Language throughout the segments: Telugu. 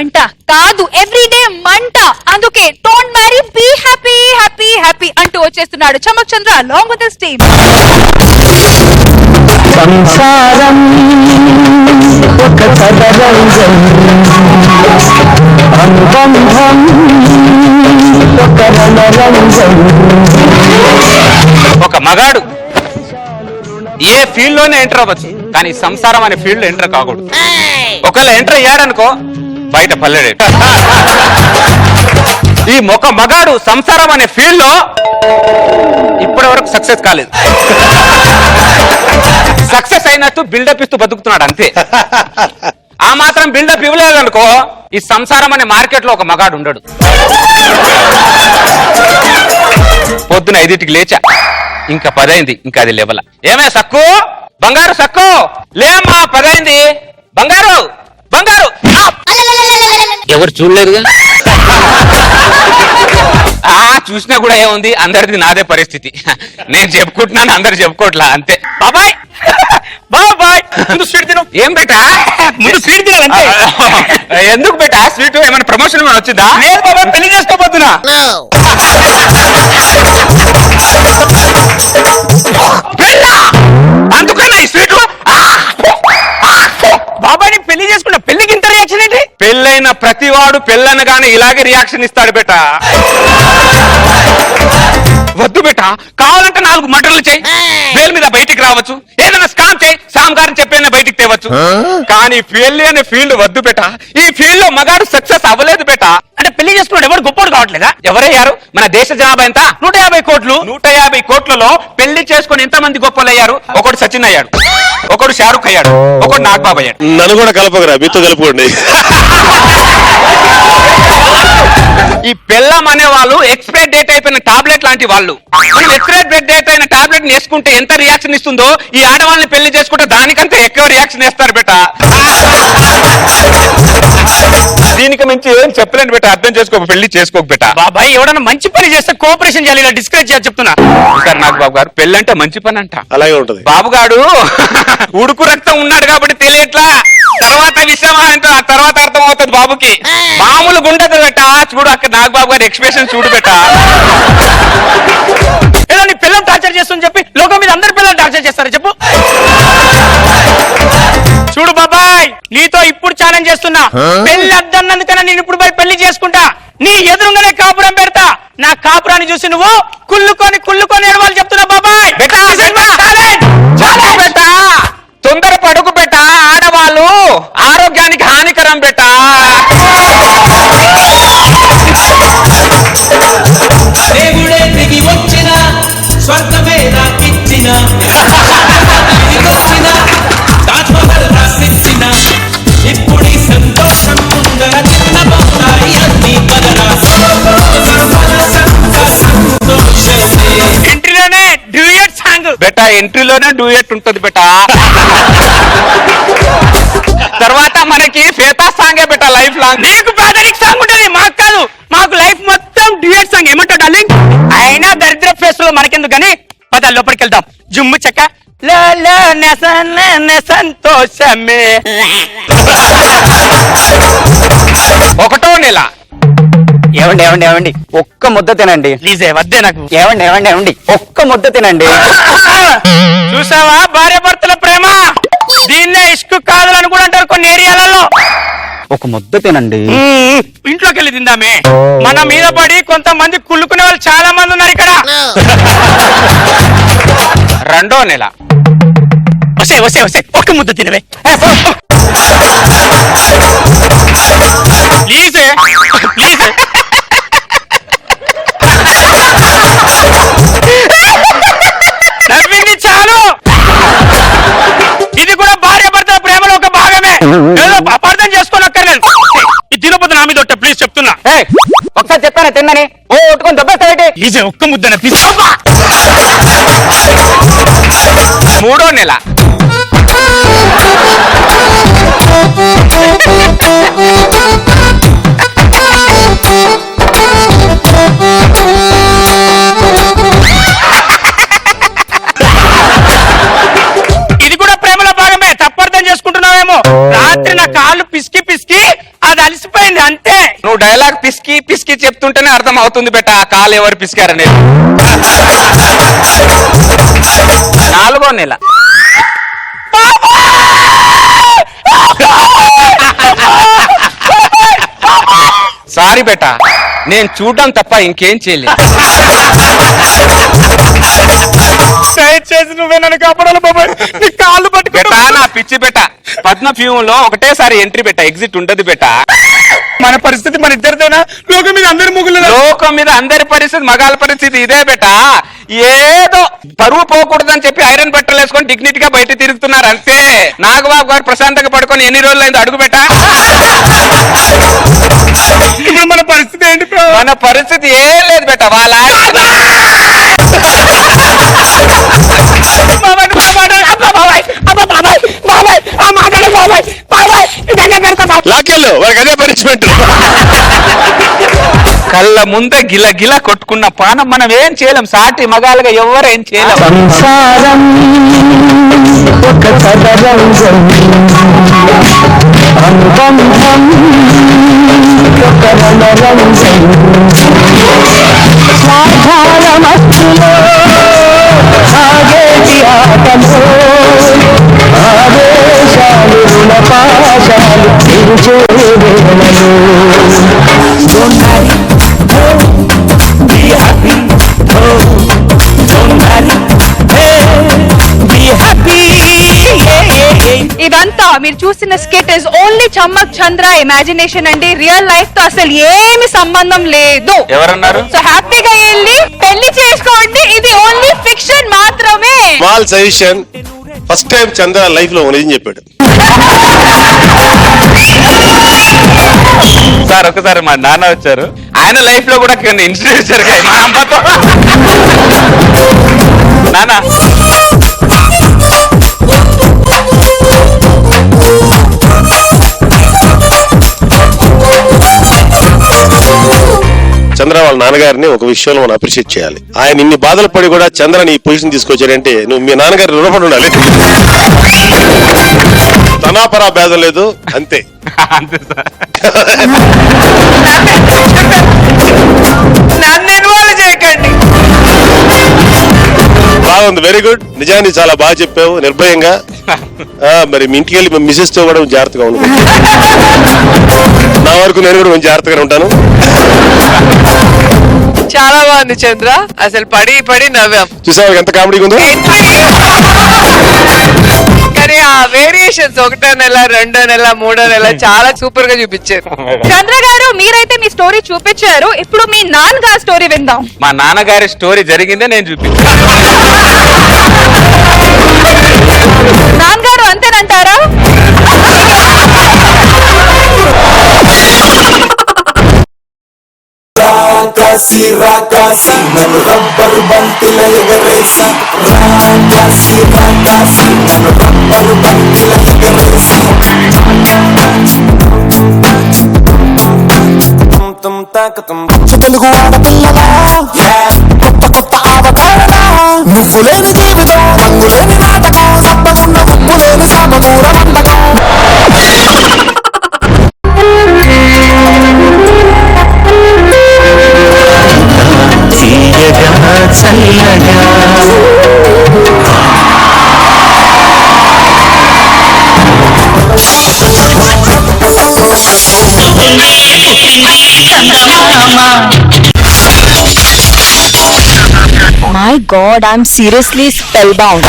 మంట కాదు, ఎవ్రీడే మంట. అందుకే don't marry, be happy happy happy అంటూ వచ్చేస్తున్నాడు చమక్ చంద్ర along with his team. సంసారం ఒక చదరంగం, అనుబంధం ఒక రణరంగం. ఒక మగాడు ఏ ఫీల్డ్ లోనే ఎంటర్ అవ్వచ్చు, కానీ సంసారం అనే ఫీల్డ్ లో ఎంటర్ కాకూడదు. ఒకవేళ ఎంటర్ అయ్యాడనుకో బయట పల్లెడే. ఈ ఒక మగాడు సంసారం అనే ఫీల్డ్ లో ఇప్పటి వరకు సక్సెస్ కాలేదు. సక్సెస్ అయినట్టు బిల్డప్ ఇస్తూ బతుకుతున్నాడు అంతే. ఆ మాత్రం బిల్డప్ ఇవ్వలేదనుకో ఈ సంసారం అనే మార్కెట్ లో ఒక మగాడు ఉండడు. పొద్దున 5ంటికి లేచా, ఇంకా 10 అయింది, ఇంకా అది లేవల. ఏమే సక్కు, బంగారు సక్కు, లేమ్మా 10 అయింది, బంగారు బంగారు. ఎవరు చూడలేదుగా. చూసినా కూడా ఏముంది, అందరిది నాదే పరిస్థితి. నేను చెప్పుకుంటున్నాను, అందరు చెప్పుకోవట్లా అంతే. బాబాయ్ బాబాయ్ ముందు స్వీట్ తిను. ఏం బేటా ముందు స్వీట్ తినాలంటే. ఎందుకు బేటా స్వీట్? ఏమైనా ప్రమోషన్ ఏమైనా వచ్చిందా? లేదు బాబాయ్, పెళ్లి చేసుకోబోతున్నా. అందుకన్నా ఈ స్వీట్. బాబాయ్ నీ పెళ్లి చేసుకున్నా, పెళ్లికి ఇంత రియాక్షన్ ఏంటి? పెళ్ళైన ప్రతివాడు పెళ్ళనగానే ఇలాగే రియాక్షన్ ఇస్తాడు బేటా. వద్దు బేటా, కావాలంటే 4 మటర్లు చేయి, బెయిల్ మీద బయటికి రావచ్చు. ఏదైనా స్కామ్ చేయి, సామ్ గారిని చెప్పైనా బయటికి తేవచ్చు. కానీ పెళ్లి అనే ఫీల్డ్ వద్దు బేటా. ఈ ఫీల్డ్ లో మగాడు సక్సెస్ అవ్వలేదు బేటా. అంటే పెళ్లి చేసుకున్నాడు ఎవరు గొప్పడు కావట్లేదా? ఎవరయ్యారు? మన దేశ జనాభా ఎంత? 150 కోట్లు. 150 కోట్లలో పెళ్లి చేసుకుని ఎంతమంది గొప్పలు అయ్యారు? ఒకడు సచిన్ అయ్యాడు, ఒకడు షారుఖ్ అయ్యాడు, ఒకడు నాగబాబు అయ్యాడు. నన్ను కూడా కలపకరా, మీతో కలుపుకోండి. ఈ పెళ్ళం అనే వాళ్ళు ఎక్స్పైర్ డేట్ అయిపోయిన టాబ్లెట్ లాంటి వాళ్ళు. మనం ఎక్స్పైర్ డేట్ అయిన టాబ్లెట్ వేసుకుంటే ఎంత రియాక్షన్ ఇస్తుందో, ఈ ఆడవాళ్ళని పెళ్లి చేసుకుంటే దానికంటే ఎక్కువ రియాక్షన్ వేస్తారు బేటా. దీనికి మించి ఏం చెప్పలేను బేటా, అర్థం చేసుకోక పెళ్లి చేసుకోక బేటా. బాబాయ్ ఎవడన్నా మంచి పని చేస్తే కోఆపరేషన్ చేయాలి, ఇలా డిస్కరేజ్ చేయాలి చెప్తున్నా. సార్ నాకు బాబు గారు పెళ్లి అంటే మంచి పని అంట. అలాగే ఉంటది. బాబుగాడు ఉడుకు రక్తం ఉన్నాడు కాబట్టి తెలియట్లా, తర్వాత విషయం ఏంటో ఆ తర్వాత అర్థం అవుతుంది బాబుకి. మామూలు గుండెది బెట్టా. చూడు అక్కడ నాగబాబు గారి ఎక్స్ప్రెషన్ చూడు బెట్టా. ఏదో నీ పిల్లలు టార్చర్ చేస్తుందని చెప్పి లోకం మీద అందరి పిల్లలు టార్చర్ చేస్తారు చెప్పు. చూడు బాబాయ్, నీతో ఇప్పుడు ఛాలెంజ్ చేస్తున్నా. పెళ్లి అద్దన్నందుకన్నా నేను ఇప్పుడు పోయి పెళ్లి చేసుకుంటా, నీ ఎదురుగానే కాపురం పెడతా. నా కాపురాన్ని చూసి నువ్వు కుళ్ళుకొని కుళ్ళుకొని ఎడవాలి చెప్తున్నా బాబాయ్. బెట్టా తొందర పడుకు బెట్టా, ఆడవాళ్ళు ఆరోగ్యానికి హానికరం బెట్టా. దేవుడే దిగి వచ్చిన స్వర్గమే నాకిచ్చిన, తాజ్మహల్ రాసిచ్చిన, ఇప్పుడు ఈ సంతోషం ముందర చిన్నబోతాయి అన్ని బదరా. ఎంట్రీలోనే డ్యూయట్ సాంగ్ బెటా, ఎంట్రీలోనే డ్యూయట్ ఉంటది బెటా. తర్వాత మనకి ఫేతా సాంగే బెటా లైఫ్ లాంగ్. నీకు పేదరిక్ సాంగ్ ఉంటుంది, మాకు కాదు. మాకు లైఫ్ మొత్తం డ్యూయట్ సాంగ్. ఏమంటావు డార్లింగ్? అయినా దరిద్ర ఫేస్ లో మనకెందుకు కానీ పద లోపలికి వెళ్దాం. జుమ్ము చెక్క సంతోషమే. 1వ నెల. ఏవండి ఏవండి ఏవండి ఒక్క ముద్ద తినండి ప్లీజే, వద్దే నాకు. ఏవండి ఏవండి ఏవండి ఒక్క ముద్ద తినండి. చూసావా భార్య భర్తల ప్రేమ? దీన్నే ఇష్కు కాదులని కూడా అంటారు కొన్ని ఏరియాలలో. ఒక ముద్ద తినండి. ఇంట్లోకి వెళ్ళి తిందామే. మన మీద పడి కొంతమంది కుళ్ళుకునే వాళ్ళు చాలా మంది ఉన్నారు ఇక్కడ. 2వ నెల. వసే వసే వసే ఒక్క ముద్ద తినవే ప్లీజే ప్లీజ్. నవ్వింది చాలు. ఇది కూడా భార్య భర్తల ప్రేమలో ఒక భాగమే. ఏదో అపార్థం చేసుకోనక్కర్లేదు. ఈ తినపోతే నా మీద ఒట్ట ప్లీజ్ చెప్తున్నా. ఒకసారి చెప్పాను తిన్నని ఓ ఒట్టుకొని దెబ్బేస్తావేంటి? ప్లీజ్ ఒక్క ముద్దన ప్లీజ్. 3వ నెల. ఇది కూడా ప్రేమలో భాగమే. తప్పర్థం చేసుకుంటున్నావేమో. రాత్రి నా కాళ్ళు పిసికి పిసికి అది అలసిపోయింది. డైలాగ్ పిసికి పిసికి చెప్తుంటేనే అర్థం అవుతుంది బెట ఆ కాలు ఎవరు పిసికారనేది. 4వ నెల. సారీ బెట, నేను చూడడం తప్ప ఇంకేం చేయలేదు. దయచేసి నువ్వే నన్ను కాపాడాలి బాబాయ్, నీ కాళ్ళు బెట పట్టుకుంటా. నా పిచ్చి బెట, పద్మ ఫ్యూమ్ ఒకటేసారి ఎంట్రీ బెట, ఎగ్జిట్ ఉండదు బెట. మన పరిస్థితి మన ఇద్దరిదేనా? లోకం మీద అందరి ముగ్గులు. లోకం మీద అందరి పరిస్థితి, మగాళ్ళ పరిస్థితి ఇదే బెట. ఏదో పరువు పోకూడదని చెప్పి ఐరన్ బట్టలు వేసుకొని డిగ్నిటీ గా బయట తిరుగుతున్నారు అంతే. నాగబాబు గారు ప్రశాంతంగా పడుకొని ఎన్ని రోజులు అయింది అడుగు బెట. ఇప్పుడు మన పరిస్థితి ఏంటి? మన పరిస్థితి ఏం లేదు బెట. వాళ్ళ లాకెళ్ళు వాళ్ళకి అదే పనిష్మెంట్. కళ్ళ ముందే గిల గిల కొట్టుకున్న పానం మనం ఏం చేయలేం. సాటి మగాలుగా ఎవరు ఏం చేయలేం. సంసారం ఒక చదరంగం, అనుబంధం ఒక రణరంగం, స్వార్థాల మధ్యలో సాగేటి ఆటలో ఆవేశాలు రుణపాశాలు తెరిచే వేళలో. ఇదంతా మీరు చూసిన skit is only Chammak Chandra imagination అండి. రియల్ లైఫ్ తో అసలు ఏమి సంబంధం లేదు. ఎవరన్నారు? సో హ్యాపీగా వెళ్ళి పెళ్లి చేసుకోండి. ఇది ఓన్లీ ఫిక్షన్ మాత్రమే. స్మాల్ సజెషన్, ఫస్ట్ టైం చంద్ర లైఫ్ లో నిజం చెప్పాడు. సార్ ఒకసారి మా నాన్న వచ్చారు, ఆయన లైఫ్ లో కూడా కొన్ని ఇన్సిడెంట్స్ జరిగాయి మా అమ్మతో. నాన్న చంద్ర వాళ్ళ నాన్నగారిని ఒక విషయంలో మనం అప్రిషియేట్ చేయాలి. ఆయన ఇన్ని బాధలు పడి కూడా చంద్రని ఈ పొజిషన్ తీసుకొచ్చాడంటే నువ్వు మీ నాన్నగారి రుణపడి ఉండాలి. తనాపరా భేదం లేదు అంతే. అంతే సార్. నన్ను ఇన్వాల్వ్ చేయకండి. బాగుంది, వెరీ గుడ్. నిజాన్ని చాలా బాగా చెప్పావు, నిర్భయంగా. మరి మీ ఇంటికి వెళ్ళి మిసెస్ తో కూడా జాగ్రత్తగా ఉండు. నా వరకు నేను కూడా కొంచెం జాగ్రత్తగా ఉంటాను. చాలా బాగుంది చంద్ర, అసలు పడి పడి నవ్వాం. చూసావు ఎంత కామెడీగా ఉందో. కానీ ఆ వేరియేషన్స్ 1వ నెల 2వ నెల 3వ నెల చాలా సూపర్ గా చూపించారు. చంద్ర గారు మీరైతే మీ స్టోరీ చూపించారు, ఇప్పుడు మీ నాన్నగారి స్టోరీ విందాం. మా నాన్నగారి స్టోరీ జరిగిందే నేను చూపించాను. నాన్నగారు అంతేనంటారా? రాకాసి రాకాసి నన్ను రబ్బరు బంతిల ఎగరేసి, రాకాసి రాకాసి నన్ను రబ్బరు బంతిల ఎగరేసి, తెలుగు ఆడపిల్లలా కొత్త కొత్త అవతారణ, నువ్వు లేని జీవితం రంగు లేని నాటకం, సప్పగున్న ఉప్పు లేని సమకూర వంటకం. చల్లగా My God, I'm seriously spellbound.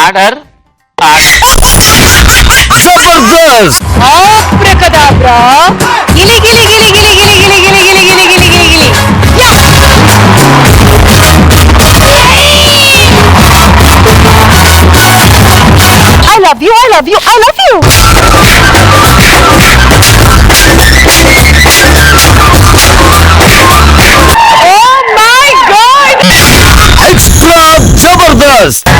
Order Jabardasth. ఆబ్రకదాబ్రా. Geeli Geeli Geeli Geeli Geeli Geeli Geeli Geeli Geeli Geeli Geeli Geeli. I love you, I love you, I love you. Oh my God! Extra Jabardasth.